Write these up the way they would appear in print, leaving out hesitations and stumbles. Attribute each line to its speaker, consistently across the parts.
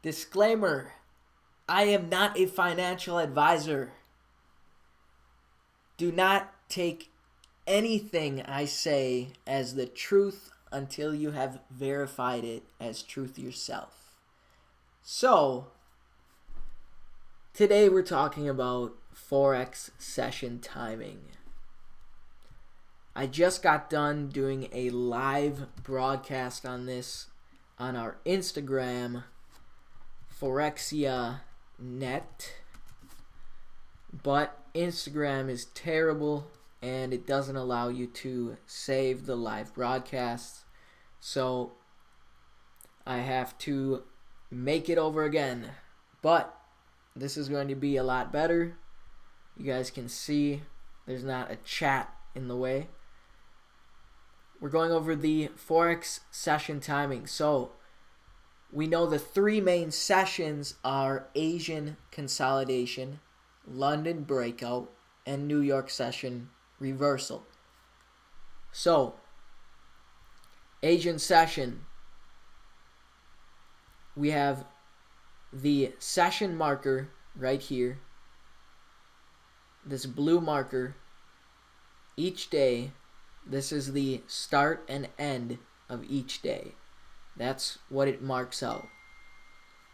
Speaker 1: Disclaimer, I am not a financial advisor. Do not take anything I say as the truth until you have verified it as truth yourself. So, today we're talking about Forex session timing. I just got done doing a live broadcast on this on our Instagram, Forexia net, but Instagram is terrible and it doesn't allow you to save the live broadcasts, so I have to make it over again. But this is going to be a lot better. You guys can see there's not a chat in the way. We're going over the Forex session timing. So we know the three main sessions are Asian consolidation, London breakout, and New York session reversal. So, Asian session, we have the session marker right here, this blue marker each day. This is the start and end of each day. That's what it marks out.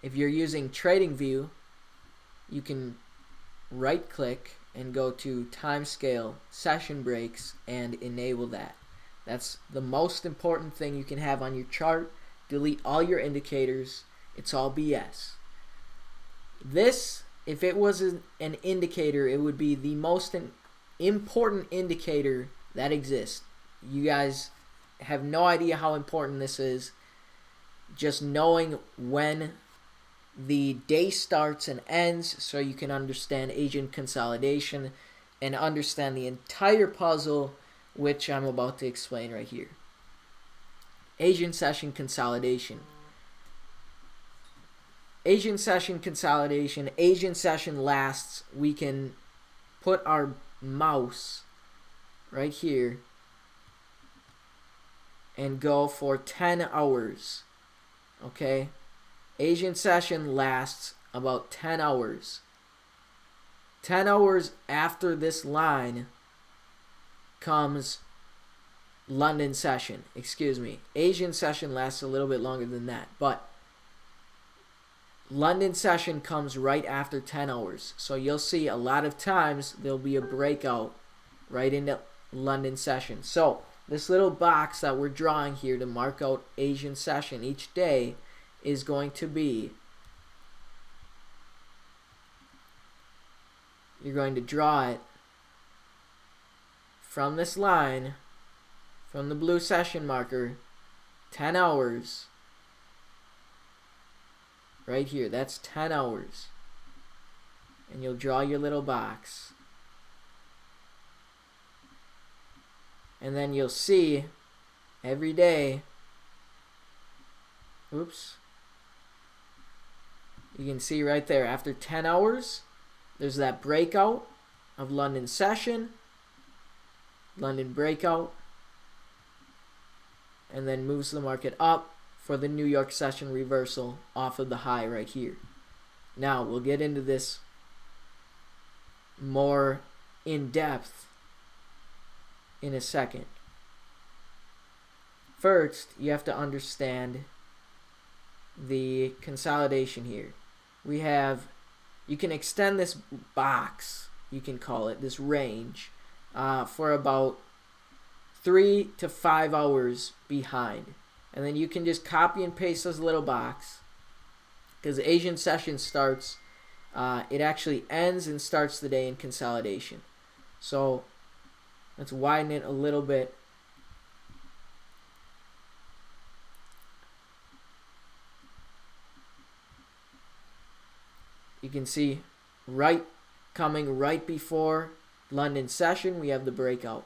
Speaker 1: If you're using TradingView, you can right click and go to timescale session breaks and enable that. That's the most important thing you can have on your chart. Delete all your indicators. It's all BS. This, if it was an indicator, it would be the most important indicator that exists. You guys have no idea how important this is. Just knowing when the day starts and ends so you can understand Asian consolidation and understand the entire puzzle, which I'm about to explain right here. Asian session consolidation. Asian session consolidation. Asian session lasts. We can put our mouse right here and go for 10 hours. Okay? Asian session lasts about 10 hours. 10 hours after this line comes London session. Excuse me. Asian session lasts a little bit longer than that, but London session comes right after 10 hours. So you'll see a lot of times there'll be a breakout right into London session. So this little box that we're drawing here to mark out Asian session each day is going to be, you're going to draw it from this line, from the blue session marker, 10 hours, right here. That's 10 hours. And you'll draw your little box. And then you'll see every day, oops, you can see right there, after 10 hours, there's that breakout of London session, London breakout, and then moves the market up for the New York session reversal off of the high right here. Now, we'll get into this more in depth in a second. First, you have to understand the consolidation here. We have, you can extend this box, you can call it, this range, for about 3 to 5 hours behind. And then you can just copy and paste this little box, because Asian session starts, it actually ends and starts the day in consolidation. So let's widen it a little bit. You can see coming right before London session, we have the breakout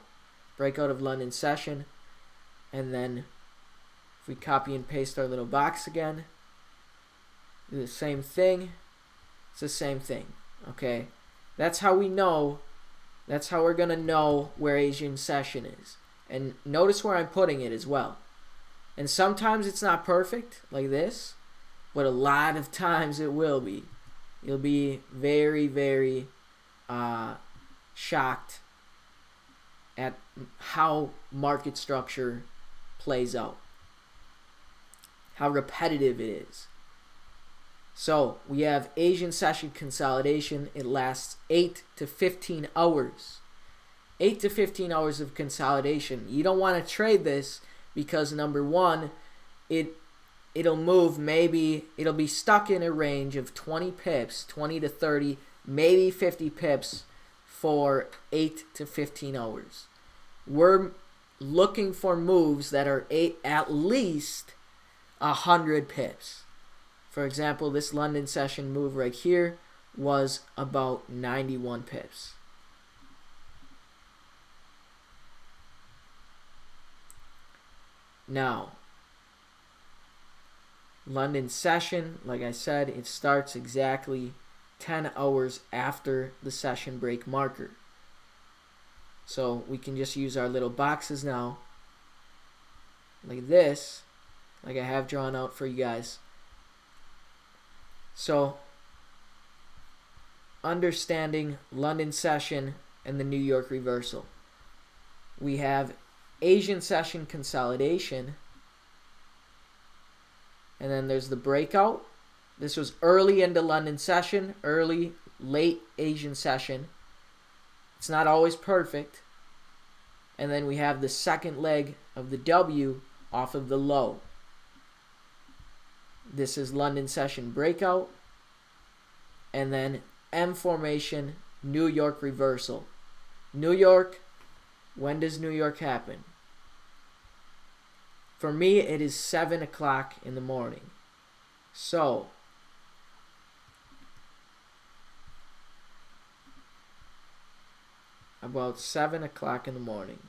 Speaker 1: of London session. And then if we copy and paste our little box again, do the same thing. It's the same thing. Okay, that's how we know. That's how we're gonna know where Asian session is. And notice where I'm putting it as well. And sometimes it's not perfect like this, but a lot of times it will be. You'll be very, very shocked at how market structure plays out, how repetitive it is. So we have Asian session consolidation. It lasts 8 to 15 hours. 8 to 15 hours of consolidation. You don't want to trade this because, number one, it'll move, maybe it'll be stuck in a range of 20 pips, 20 to 30, maybe 50 pips for 8 to 15 hours. We're looking for moves that are at least 100 pips. For example, this London session move right here was about 91 pips. Now, London session, like I said, it starts exactly 10 hours after the session break marker. So we can just use our little boxes now, like this, like I have drawn out for you guys. So, understanding London session and the New York reversal. We have Asian session consolidation, and then there's the breakout. This was early into London session, late Asian session. It's not always perfect. And then we have the second leg of the W off of the low. This is London session breakout. And then M formation, New York reversal. New York, when does New York happen? For me, it is 7 o'clock in the morning. So, about 7 o'clock in the morning.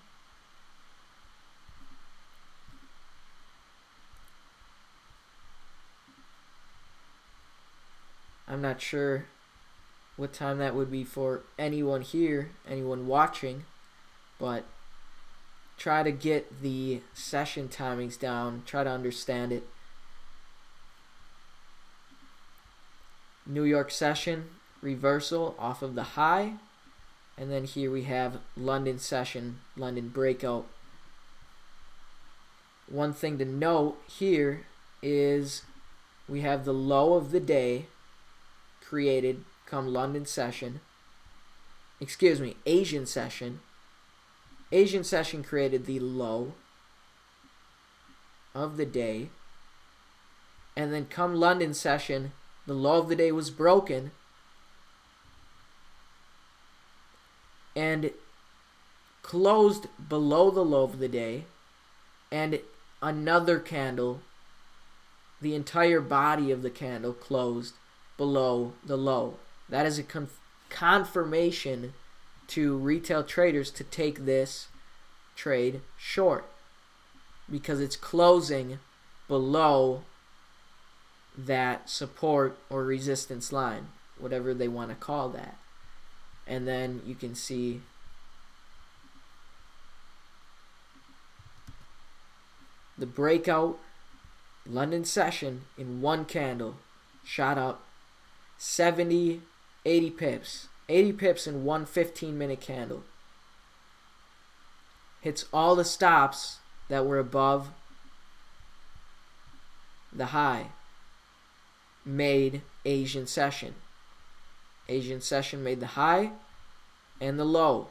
Speaker 1: I'm not sure what time that would be for anyone here, anyone watching, but try to get the session timings down, try to understand it. New York session reversal off of the high, and then here we have London session, London breakout. One thing to note here is we have the low of the day created come London session. Asian session. Asian session created the low of the day. And then come London session, the low of the day was broken. And closed below the low of the day. And another candle, the entire body of the candle closed below the low. That is a confirmation to retail traders to take this trade short because it's closing below that support or resistance line, whatever they want to call that. And then you can see the breakout London session in one candle shot up 70, 80 pips. 80 pips in one 15-minute candle. Hits all the stops that were above the high. Made Asian session. Asian session made the high and the low.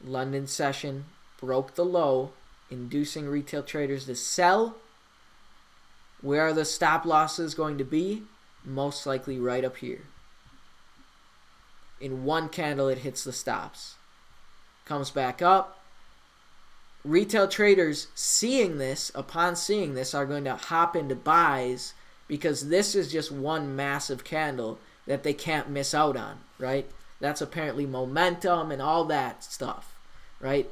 Speaker 1: London session broke the low, inducing retail traders to sell. Where are the stop losses going to be? Most likely right up here. In one candle, it hits the stops. Comes back up. Retail traders seeing this, upon seeing this, are going to hop into buys because this is just one massive candle that they can't miss out on, right? That's apparently momentum and all that stuff, right?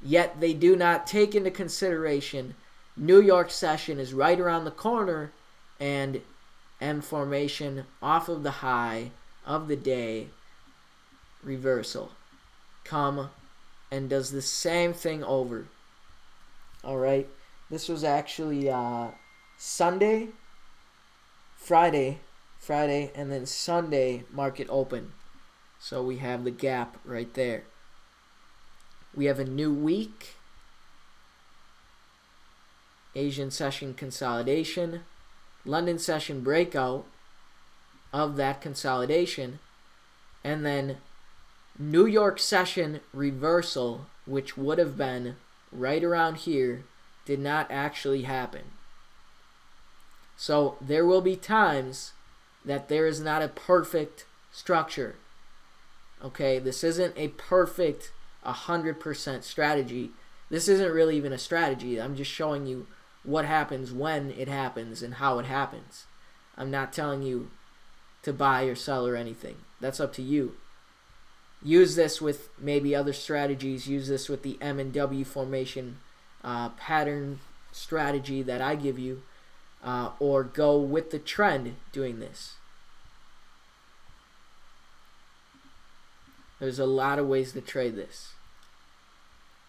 Speaker 1: Yet they do not take into consideration New York session is right around the corner and M formation off of the high of the day reversal. Come and does the same thing over. Alright, this was actually Sunday, Friday, and then Sunday market open. So we have the gap right there. We have a new week, Asian session consolidation, London session breakout of that consolidation, and then New York session reversal, which would have been right around here, did not actually happen. So there will be times that there is not a perfect structure. Okay, this isn't a perfect 100% strategy. This isn't really even a strategy. I'm just showing you what happens when it happens and how it happens. I'm not telling you to buy or sell or anything. That's up to you. Use this with maybe other strategies. Use this with the M and W formation pattern strategy that I give you, or go with the trend doing this. There's a lot of ways to trade this.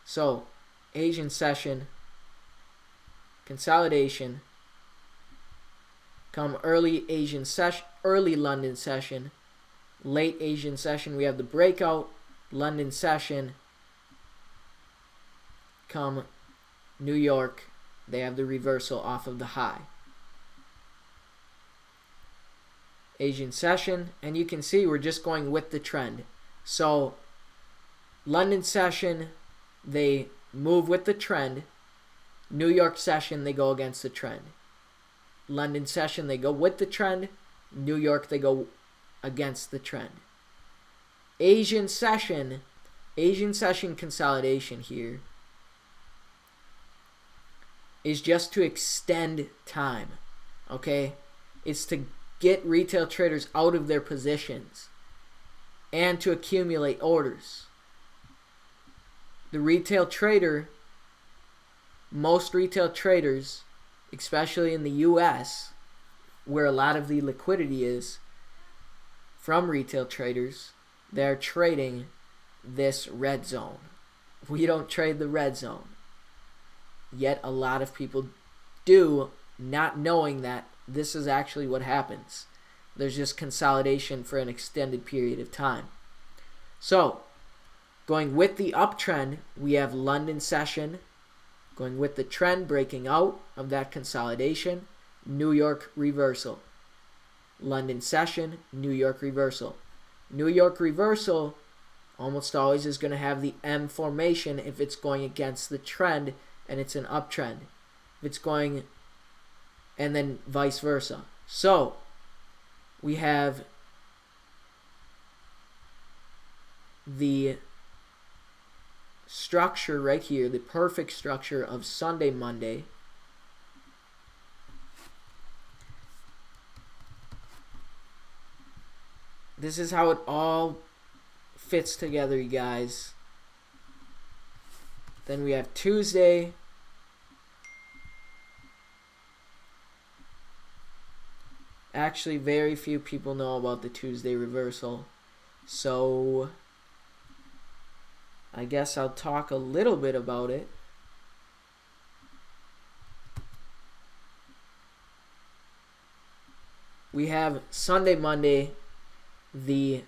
Speaker 1: So, Asian session, consolidation, come early Asian session, early London session, late Asian session, we have the breakout, London session, come New York, they have the reversal off of the high. Asian session, and you can see we're just going with the trend. So, London session, they move with the trend. New York session, they go against the trend. London session, they go with the trend. New York, they go against the trend. Asian session consolidation here is just to extend time. Okay? It's to get retail traders out of their positions and to accumulate orders. The retail trader, most retail traders, especially in the US, where a lot of the liquidity is from retail traders, they're trading this red zone. We don't trade the red zone. Yet a lot of people do, not knowing that this is actually what happens. There's just consolidation for an extended period of time. So, going with the uptrend, we have London session, going with the trend, breaking out of that consolidation, New York reversal. London session, New York reversal. New York reversal almost always is going to have the M formation if it's going against the trend and it's an uptrend. If it's going, and then vice versa. So, we have the structure right here, the perfect structure of Sunday, Monday. This is how it all fits together, you guys. Then we have Tuesday. Actually, very few people know about the Tuesday reversal. So, I guess I'll talk a little bit about it. We have Sunday, Monday. The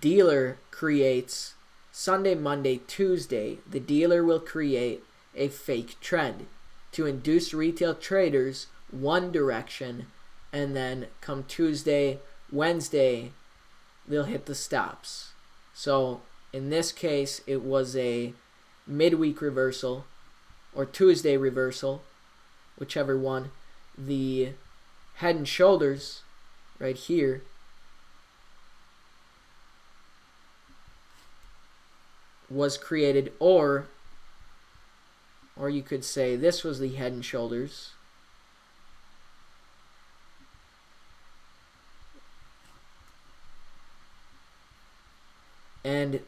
Speaker 1: dealer creates Sunday, Monday, Tuesday. The dealer will create a fake trend to induce retail traders one direction, and then come Tuesday, Wednesday, they'll hit the stops. So in this case, it was a midweek reversal or Tuesday reversal, whichever one. The head and shoulders right here was created, or you could say this was the head and shoulders. And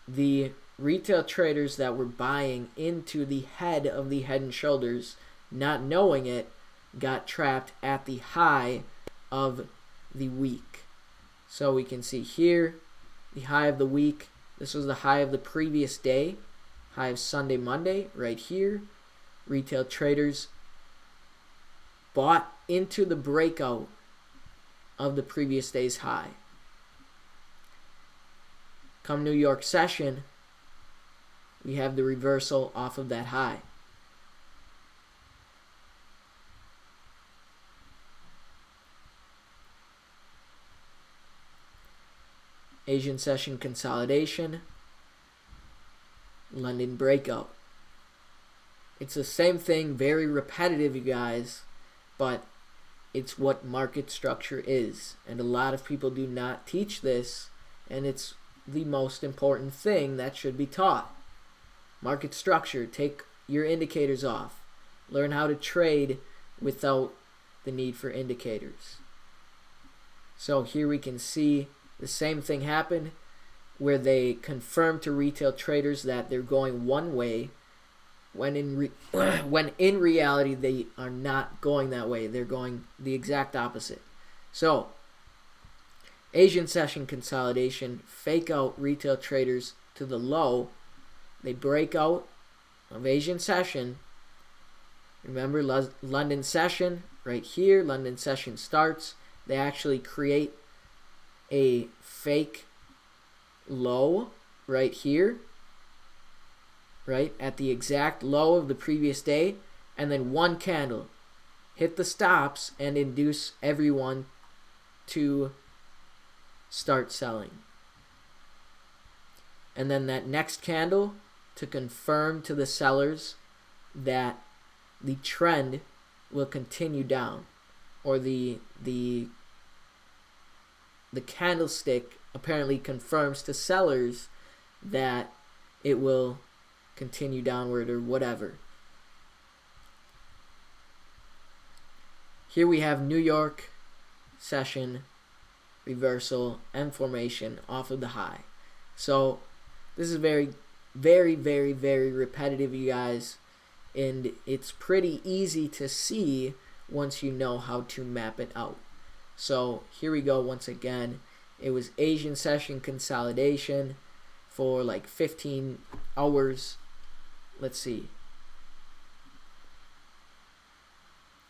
Speaker 1: the retail traders that were buying into the head of the head and shoulders, not knowing it, got trapped at the high of the week. So we can see here the high of the week. This was the high of the previous day, high of Sunday, Monday, right here. Retail traders bought into the breakout of the previous day's high. Come New York session, we have the reversal off of that high. Asian session consolidation, London breakout. It's the same thing, very repetitive, you guys, but it's what market structure is. And a lot of people do not teach this, and it's the most important thing that should be taught. Market structure. Take your indicators off. Learn how to trade without the need for indicators. So here we can see the same thing happen where they confirm to retail traders that they're going one way when in reality they are not going that way. They're going the exact opposite. So Asian session consolidation, fake out retail traders to the low. They break out of Asian session. Remember London session right here. London session starts. They actually create a fake low right here, right at the exact low of the previous day, and then one candle hit the stops and induce everyone to start selling. And then that next candle to confirm to the sellers that the trend will continue down, or the candlestick apparently confirms to sellers that it will continue downward or whatever. Here we have New York session reversal and formation off of the high. So this is very, very, very, very repetitive, you guys, and it's pretty easy to see once you know how to map it out. So here we go once again. It was Asian session consolidation for like 15 hours. Let's see.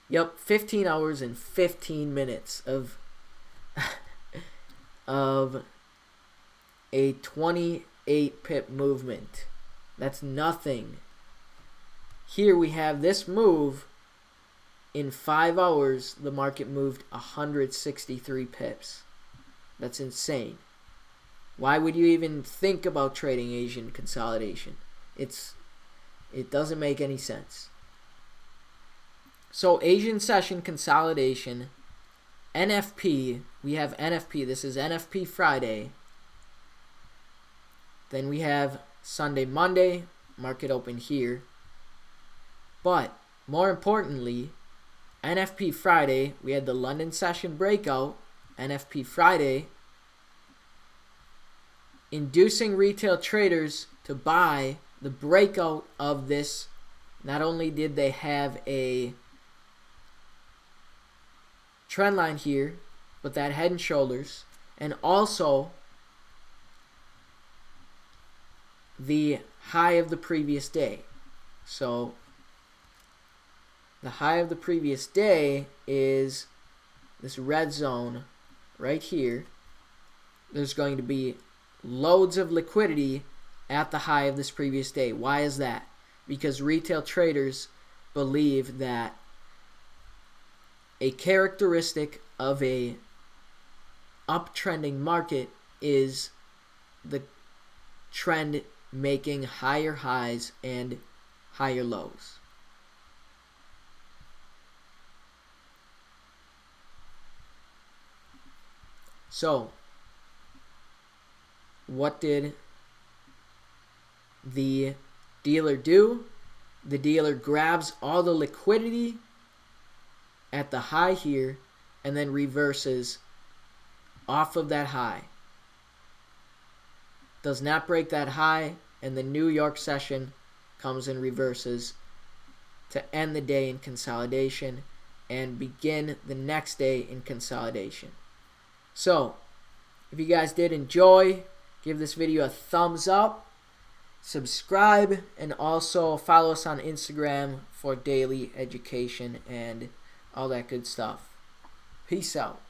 Speaker 1: Yep, 15 hours and 15 minutes of of a 28 pip movement. That's nothing. Here we have this move. In 5 hours, the market moved 163 pips. That's insane. Why would you even think about trading Asian consolidation? It doesn't make any sense. So Asian session consolidation, NFP, we have NFP. This is NFP Friday. Then we have Sunday, Monday, market open here. But more importantly, NFP Friday, we had the London session breakout, NFP Friday, inducing retail traders to buy the breakout of this. Not only did they have a trend line here, but that head and shoulders, and also the high of the previous day. So the high of the previous day is this red zone right here. There's going to be loads of liquidity at the high of this previous day. Why is that? Because retail traders believe that a characteristic of a uptrending market is the trend making higher highs and higher lows. So, what did the dealer do? The dealer grabs all the liquidity at the high here and then reverses off of that high. Does not break that high, and the New York session comes and reverses to end the day in consolidation and begin the next day in consolidation. So, if you guys did enjoy, give this video a thumbs up, subscribe, and also follow us on Instagram for daily education and all that good stuff. Peace out.